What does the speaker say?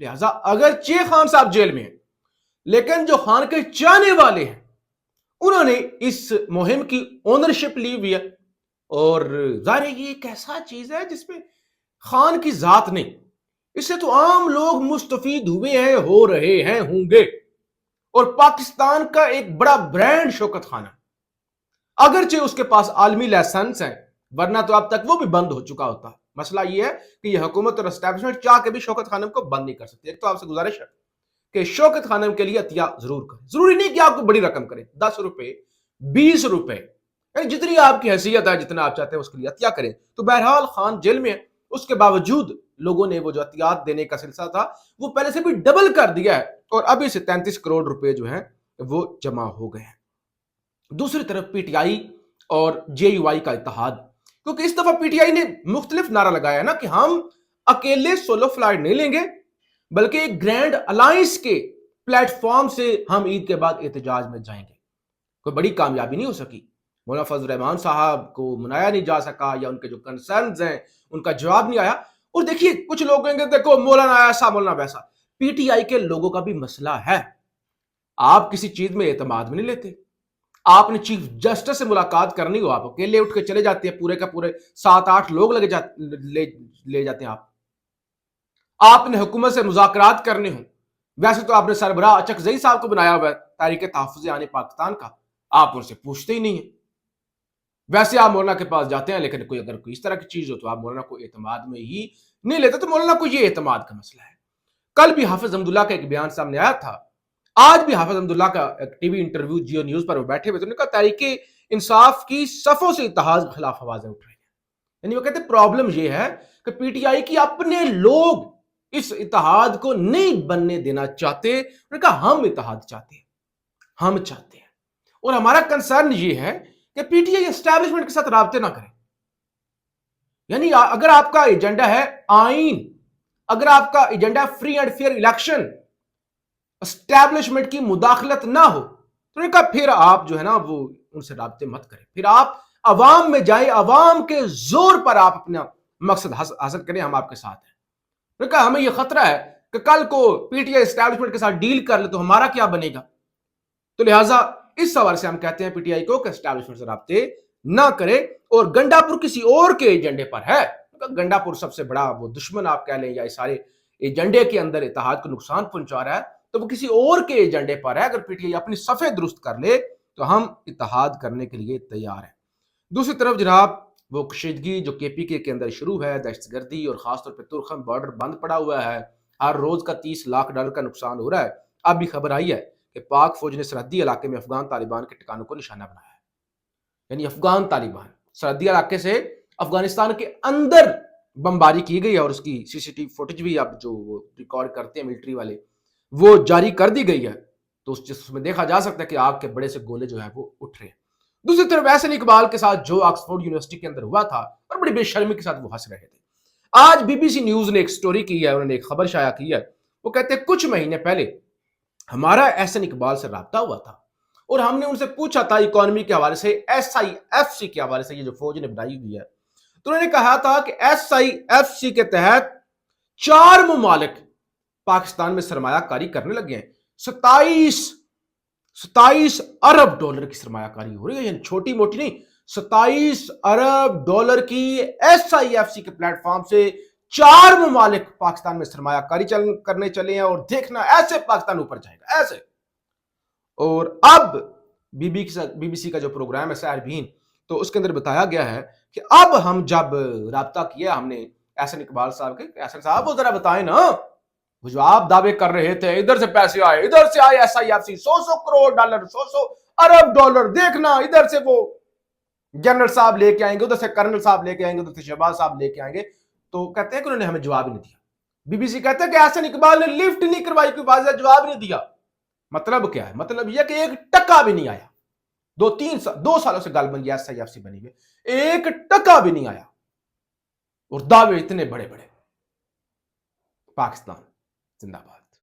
لہذا اگرچہ خان صاحب جیل میں ہیں لیکن جو خان کے چاہنے والے ہیں انہوں نے اس مہم کی اونرشپ لی ہوئی ہے، اور ظاہر ہے یہ ایک ایسا چیز ہے جس میں خان کی ذات نہیں، اس سے تو عام لوگ مستفید ہوئے ہیں، ہو رہے ہیں، ہوں گے۔ اور پاکستان کا ایک بڑا برانڈ شوکت خان ہے، اگرچہ اس کے پاس عالمی لائسنس ہے، ورنہ تو اب تک وہ بھی بند ہو چکا ہوتا۔ مسئلہ یہ ہے کہ یہ حکومت اور اسٹیبلشمنٹ چاہ کے بھی شوکت خانم کو بند نہیں کر سکتی۔ ایک تو آپ سے گزارش ہے کہ شوکت خانم کے لیے عطیہ ضرور کریں، ضروری نہیں کہ آپ کو بڑی رقم کریں، 10 روپے 20 روپے، یعنی جتنی آپ کی حیثیت ہے، جتنا آپ چاہتے ہیں اس کے لیے عطیہ کریں۔ تو بہرحال خان جیل میں ہے، اس کے باوجود لوگوں نے وہ جو عطیات دینے کا سلسلہ تھا وہ پہلے سے بھی ڈبل کر دیا ہے، اور ابھی سے 33 کروڑ روپے جو ہیں وہ جمع ہو گئے ہیں۔ دوسری طرف پی ٹی آئی اور جے یو آئی کا اتحاد، کیونکہ اس دفعہ پی ٹی آئی نے مختلف نعرہ لگایا ہے نا کہ ہم اکیلے سولو فلائٹ نہیں لیں گے، بلکہ ایک گرینڈ الائنس کے پلیٹ فارم سے ہم عید کے بعد احتجاج میں جائیں گے۔ کوئی بڑی کامیابی نہیں ہو سکی، مولانا فضل الرحمان صاحب کو منایا نہیں جا سکا، یا ان کے جو کنسرنز ہیں ان کا جواب نہیں آیا۔ اور دیکھیے کچھ لوگ کہیں گے دیکھو مولانا ایسا مولانا ویسا، پی ٹی آئی کے لوگوں کا بھی مسئلہ ہے، آپ کسی چیز میں اعتماد میں نہیں لیتے۔ آپ نے چیف جسٹس سے ملاقات کرنی ہو، آپ اکیلے اٹھ کے چلے جاتے ہیں، پورے کا پورے 7-8 لوگ لے جاتے ہیں۔ آپ نے حکومت سے مذاکرات کرنے ہوں، ویسے تو آپ نے سربراہ اچکزئی صاحب کو بنایا ہوا ہے تحریک تحفظ آنے پاکستان کا، آپ ان سے پوچھتے ہی نہیں ہیں۔ ویسے آپ مولانا کے پاس جاتے ہیں، لیکن اگر کوئی اس طرح کی چیز ہو تو آپ مولانا کو اعتماد میں ہی نہیں لیتے۔ تو مولانا کو یہ اعتماد کا مسئلہ ہے۔ کل بھی حافظ حمداللہ کا ایک بیان سامنے آیا تھا، آج بھی حافظ حمداللہ کا ایک T V interview Geo News پر وہ بیٹھے ہوئے، تو انہوں نے کہا تحریک انصاف کی صفوں سے اتحاد کے خلاف آوازیں اٹھ رہی ہیں۔ یعنی وہ کہتے ہیں پرابلم یہ ہے کہ پی ٹی آئی کی اپنے لوگ اس اتحاد کو نہیں بننے دینا چاہتے۔ انہوں نے کہا ہم اتحاد چاہتے ہیں، ہم چاہتے ہیں، اور ہمارا کنسرن یہ ہے کہ پی ٹی آئی اسٹیبلشمنٹ کے ساتھ رابطے نہ کریں۔ یعنی اگر آپ کا ایجنڈا ہے آئین، اگر آپ کا agenda free and fair election, establishment کی مداخلت نہ ہو، تو نے کہا پھر آپ جو ہے نا وہ ان سے رابطے مت کریں، پھر آپ عوام میں جائیں، عوام کے زور پر آپ اپنا مقصد حاصل کریں، ہم آپ کے ساتھ ہیں۔ نے کہا ہمیں یہ خطرہ ہے کہ کل کو پی ٹی آئی اسٹیبلشمنٹ کے ساتھ ڈیل کر لے تو ہمارا کیا بنے گا۔ تو لہٰذا اس حوالے سے ہم کہتے ہیں پی ٹی آئی کو کہ اسٹیبلشمنٹ سے رابطے نہ کرے، اور گنڈا پور کسی اور کے ایجنڈے پر ہے۔ گنڈا پور سب سے بڑا وہ دشمن آپ کہہ لیں، یا اس سارے ایجنڈے کے اندر اتحاد کو نقصان پہنچا رہا ہے، تو وہ کسی اور کے ایجنڈے پر ہے۔ اگر پی ٹی آئی اپنی صفیں درست کر لے تو ہم اتحاد کرنے کے لیے تیار ہیں۔ دوسری طرف جناب وہ کشیدگی جو کے پی کے اندر شروع ہے، دہشت گردی، اور خاص طور پہ ترخم بارڈر بند پڑا ہوا ہے، ہر روز کا $30 لاکھ کا نقصان ہو رہا ہے۔ اب بھی خبر آئی ہے کہ پاک فوج نے سرحدی علاقے میں افغان طالبان کے ٹھکانوں کو نشانہ بنایا ہے۔ یعنی افغان طالبان سرحدی علاقے سے افغانستان کے اندر بمباری کی گئی ہے، اور اس کی سی سی ٹی وی فوٹیج بھی اب جو ریکارڈ کرتے ہیں ملٹری والے وہ جاری کر دی گئی ہے، تو اس میں دیکھا جا سکتا ہے کہ آگ کے بڑے سے گولے جو ہیں وہ اٹھ رہے ہیں۔ دوسری طرف احسن اقبال کے ساتھ جو آکسفورڈ یونیورسٹی کے اندر ہوا تھا، اور بڑی بے شرمی کے ساتھ وہ ہنس رہے تھے۔ آج بی بی سی نیوز نے ایک سٹوری کی ہے، انہوں نے ایک خبر شائع کی ہے، وہ کہتے ہیں کچھ مہینے پہلے ہمارا احسن اقبال سے رابطہ ہوا تھا، اور ہم نے ان سے پوچھا تھا اکانومی کے حوالے سے، ایس آئی ایف سی کے حوالے سے، یہ جو فوج نے بنائی ہوئی ہے، تو انہوں نے کہا تھا کہ ایس آئی ایف سی کے تحت 4 ممالک پاکستان میں سرمایہ کاری کرنے لگے ہیں۔ 27 ارب ڈالر کی سرمایہ کاری ہو رہی ہے، یعنی چھوٹی موٹی نہیں، 27 ارب ڈالر کی ایس آئی ایف سی کے پلیٹ فارم سے 4 ممالک پاکستان میں سرمایہ کاری کرنے چلے ہیں، اور دیکھنا ایسے پاکستان اوپر جائے گا، ایسے۔ اور اب بی بی سی کا جو پروگرام ہے سحر بین، تو اس کے اندر بتایا گیا ہے کہ اب ہم جب رابطہ کیا ہم نے احسن اقبال صاحب کے، احسن صاحب وہ ذرا بتائیں نا، وہ جو آپ دعوے کر رہے تھے ادھر سے پیسے آئے، ادھر سے آئے S I F C 100 crore dollar, 100 ارب ڈالر، دیکھنا ادھر سے وہ جنرل صاحب لے کے آئیں گے، ادھر سے کرنل صاحب لے کے آئیں گے، ادھر سے شہباز صاحب لے کے آئیں گے۔ تو کہتے ہیں کہ انہوں نے ہمیں جواب ہی نہیں دیا۔ بی بی سی کہتے ہیں کہ احسن اقبال نے لفٹ نہیں کروائی، کوئی واضح جواب نہیں دیا۔ مطلب کیا ہے؟ مطلب یہ کہ 1 ٹکا بھی نہیں آیا۔ 2 سالوں سے گال بن ایس آئی ایف سی بنی ہوئی، 1 ٹکا بھی نہیں آیا، اور دعوے اتنے بڑے بڑے۔ پاکستان زندہ باد۔